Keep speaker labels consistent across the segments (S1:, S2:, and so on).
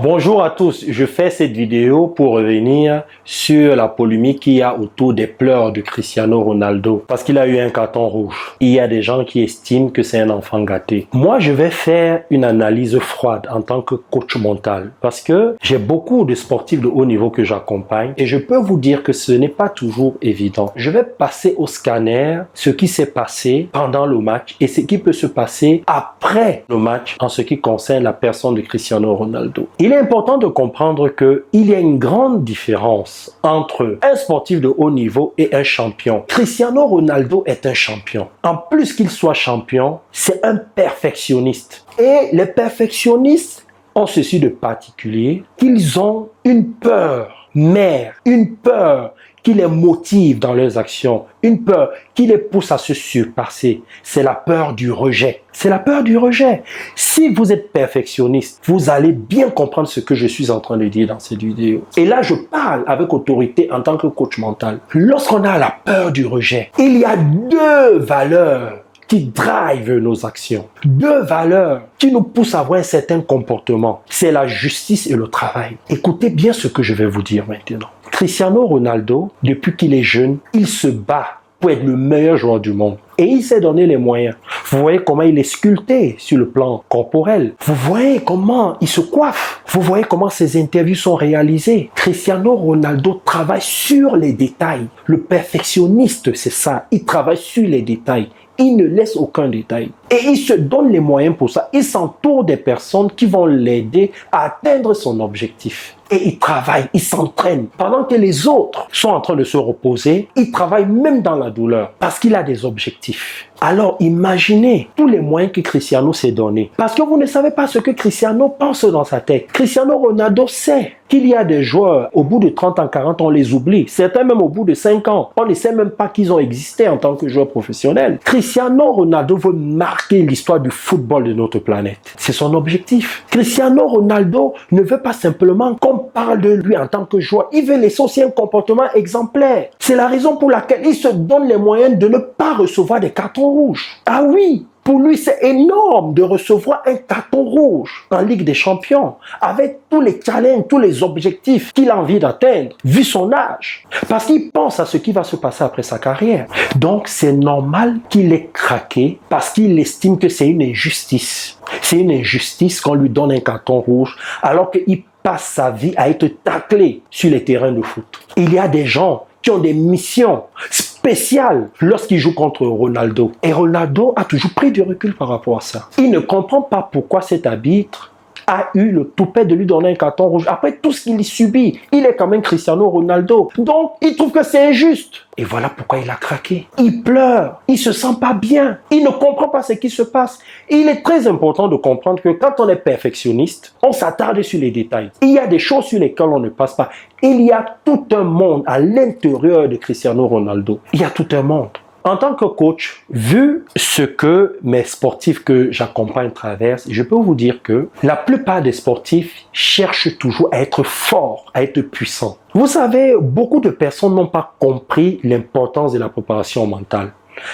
S1: Bonjour à tous, je fais cette vidéo pour revenir sur la polémique qu'il y a autour des pleurs de Cristiano Ronaldo parce qu'il a eu un carton rouge. Il y a des gens qui estiment que c'est un enfant gâté. Moi, je vais faire une analyse froide en tant que coach mental parce que j'ai beaucoup de sportifs de haut niveau que j'accompagne et je peux vous dire que ce n'est pas toujours évident. Je vais passer au scanner ce qui s'est passé pendant le match et ce qui peut se passer après le match en ce qui concerne la personne de Cristiano Ronaldo. Il est important de comprendre qu'il y a une grande différence entre un sportif de haut niveau et un champion. Cristiano Ronaldo est un champion. En plus qu'il soit champion, c'est un perfectionniste. Et les perfectionnistes ont ceci de particulier qu'ils ont une peur mère, une peur qui les motive dans leurs actions, une peur qui les pousse à se surpasser. C'est la peur du rejet. C'est la peur du rejet. Si vous êtes perfectionniste, vous allez bien comprendre ce que je suis en train de dire dans cette vidéo. Et là, je parle avec autorité en tant que coach mental. Lorsqu'on a la peur du rejet, il y a deux valeurs qui drive nos actions. Deux valeurs qui nous poussent à avoir un certain comportement. C'est la justice et le travail. Écoutez bien ce que je vais vous dire maintenant. Cristiano Ronaldo, depuis qu'il est jeune, il se bat pour être le meilleur joueur du monde. Et il s'est donné les moyens. Vous voyez comment il est sculpté sur le plan corporel. Vous voyez comment il se coiffe. Vous voyez comment ses interviews sont réalisées. Cristiano Ronaldo travaille sur les détails. Le perfectionniste, c'est ça. Il travaille sur les détails. Il ne laisse aucun détail. Et il se donne les moyens pour ça. Il s'entoure des personnes qui vont l'aider à atteindre son objectif. Et il travaille, il s'entraîne. Pendant que les autres sont en train de se reposer, il travaille même dans la douleur parce qu'il a des objectifs. Alors imaginez tous les moyens que Cristiano s'est donné. Parce que vous ne savez pas ce que Cristiano pense dans sa tête. Cristiano Ronaldo sait qu'il y a des joueurs, au bout de 30 ans, 40 ans, on les oublie. Certains même au bout de 5 ans, on ne sait même pas qu'ils ont existé en tant que joueurs professionnels. Cristiano Ronaldo veut marquer l'histoire du football de notre planète. C'est son objectif. Cristiano Ronaldo ne veut pas simplement qu'on parle de lui en tant que joueur. Il veut laisser aussi un comportement exemplaire. C'est la raison pour laquelle il se donne les moyens de ne pas recevoir des cartons rouges. Ah oui! Pour lui, c'est énorme de recevoir un carton rouge en Ligue des Champions avec tous les challenges, tous les objectifs qu'il a envie d'atteindre, vu son âge. Parce qu'il pense à ce qui va se passer après sa carrière. Donc, c'est normal qu'il ait craqué parce qu'il estime que c'est une injustice. C'est une injustice qu'on lui donne un carton rouge alors qu'il passe sa vie à être taclé sur les terrains de foot. Il y a des gens qui ont des missions spéciales lorsqu'ils jouent contre Ronaldo. Et Ronaldo a toujours pris du recul par rapport à ça. Il ne comprend pas pourquoi cet arbitre a eu le toupet de lui donner un carton rouge. Après tout ce qu'il subit, il est quand même Cristiano Ronaldo. Donc, il trouve que c'est injuste. Et voilà pourquoi il a craqué. Il pleure. Il se sent pas bien. Il ne comprend pas ce qui se passe. Il est très important de comprendre que quand on est perfectionniste, on s'attarde sur les détails. Il y a des choses sur lesquelles on ne passe pas. Il y a tout un monde à l'intérieur de Cristiano Ronaldo. Il y a tout un monde. En tant que coach, vu ce que mes sportifs que j'accompagne traversent, je peux vous dire que la plupart des sportifs cherchent toujours à être forts, à être puissants. Vous savez, beaucoup de personnes n'ont pas compris l'importance de la préparation mentale.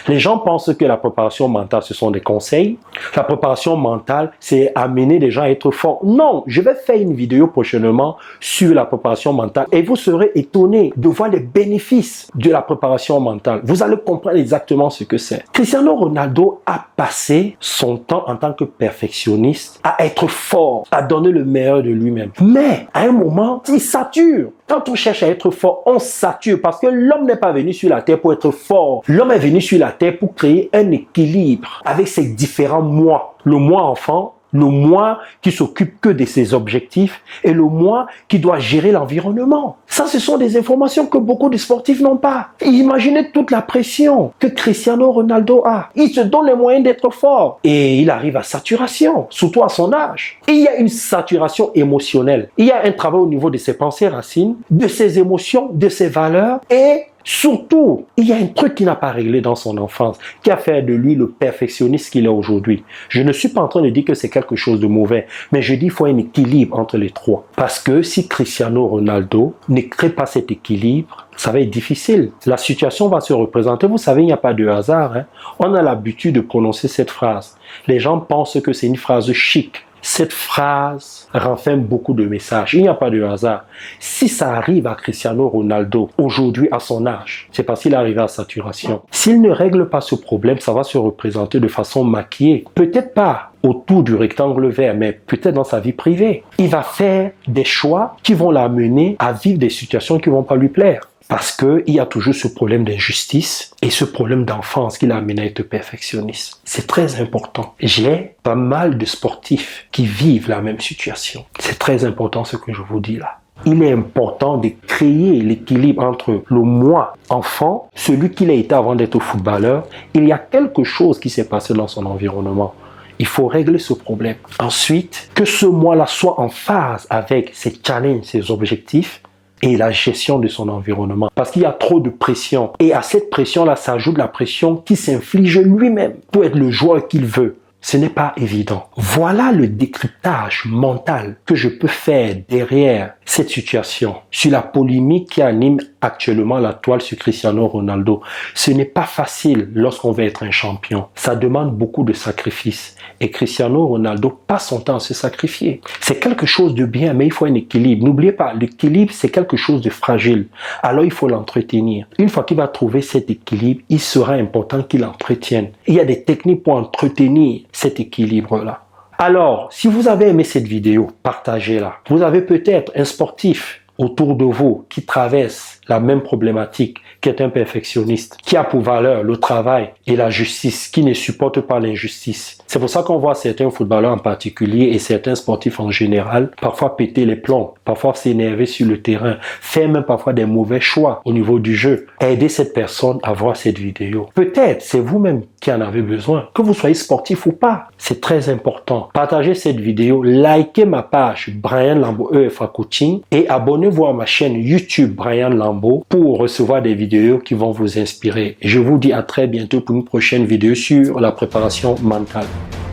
S1: Les gens pensent que la préparation mentale, ce sont des conseils. La préparation mentale, c'est amener les gens à être forts. Non, je vais faire une vidéo prochainement sur la préparation mentale et vous serez étonnés de voir les bénéfices de la préparation mentale. Vous allez comprendre exactement ce que c'est. Cristiano Ronaldo a passé son temps en tant que perfectionniste à être fort, à donner le meilleur de lui-même. Mais à un moment, il sature. Quand on cherche à être fort, on sature parce que l'homme n'est pas venu sur la terre pour être fort. L'homme est venu sur la terre pour créer un équilibre avec ses différents moi. Le moi enfant, le moi qui s'occupe que de ses objectifs et le moi qui doit gérer l'environnement. Ça, ce sont des informations que beaucoup de sportifs n'ont pas. Imaginez toute la pression que Cristiano Ronaldo a. Il se donne les moyens d'être fort et il arrive à saturation, surtout à son âge. Et il y a une saturation émotionnelle. Il y a un travail au niveau de ses pensées racines, de ses émotions, de ses valeurs et surtout, il y a un truc qui n'a pas réglé dans son enfance, qui a fait de lui le perfectionniste qu'il est aujourd'hui. Je ne suis pas en train de dire que c'est quelque chose de mauvais, mais je dis qu'il faut un équilibre entre les trois. Parce que si Cristiano Ronaldo ne crée pas cet équilibre, ça va être difficile. La situation va se représenter. Vous savez, il n'y a pas de hasard. On a l'habitude de prononcer cette phrase. Les gens pensent que c'est une phrase chic. Cette phrase renferme beaucoup de messages. Il n'y a pas de hasard. Si ça arrive à Cristiano Ronaldo aujourd'hui à son âge, c'est parce qu'il est arrivé à saturation. S'il ne règle pas ce problème, ça va se représenter de façon maquillée. Peut-être pas autour du rectangle vert, mais peut-être dans sa vie privée. Il va faire des choix qui vont l'amener à vivre des situations qui ne vont pas lui plaire. Parce qu'il y a toujours ce problème d'injustice et ce problème d'enfance qui l'a amené à être perfectionniste. C'est très important. J'ai pas mal de sportifs qui vivent la même situation. C'est très important ce que je vous dis là. Il est important de créer l'équilibre entre le moi enfant, celui qu'il a été avant d'être footballeur. Il y a quelque chose qui s'est passé dans son environnement. Il faut régler ce problème. Ensuite, que ce moi-là soit en phase avec ses challenges, ses objectifs, et la gestion de son environnement. Parce qu'il y a trop de pression. Et à cette pression-là s'ajoute la pression qui s'inflige lui-même pour être le joueur qu'il veut. Ce n'est pas évident. Voilà le décryptage mental que je peux faire derrière cette situation, sur la polémique qui anime actuellement la toile sur Cristiano Ronaldo. Ce n'est pas facile lorsqu'on veut être un champion. Ça demande beaucoup de sacrifices. Et Cristiano Ronaldo passe son temps à se sacrifier. C'est quelque chose de bien, mais il faut un équilibre. N'oubliez pas, l'équilibre, c'est quelque chose de fragile. Alors, il faut l'entretenir. Une fois qu'il va trouver cet équilibre, il sera important qu'il l'entretienne. Il y a des techniques pour entretenir cet équilibre-là. Alors, si vous avez aimé cette vidéo, partagez-la. Vous avez peut-être un sportif autour de vous qui traverse la même problématique, qui est un perfectionniste, qui a pour valeur le travail et la justice, qui ne supporte pas l'injustice. C'est pour ça qu'on voit certains footballeurs en particulier et certains sportifs en général parfois péter les plombs, parfois s'énerver sur le terrain, faire même parfois des mauvais choix au niveau du jeu. Aidez cette personne à voir cette vidéo. Peut-être c'est vous-même qui en avez besoin, que vous soyez sportif ou pas. C'est très important. Partagez cette vidéo, likez ma page Brian Lambeau EFA Coaching et abonnez-vous à ma chaîne YouTube Brian Lambeau pour recevoir des vidéos qui vont vous inspirer. Je vous dis à très bientôt pour une prochaine vidéo sur la préparation mentale.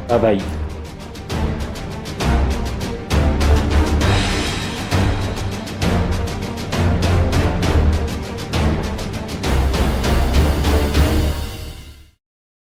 S1: Bye bye.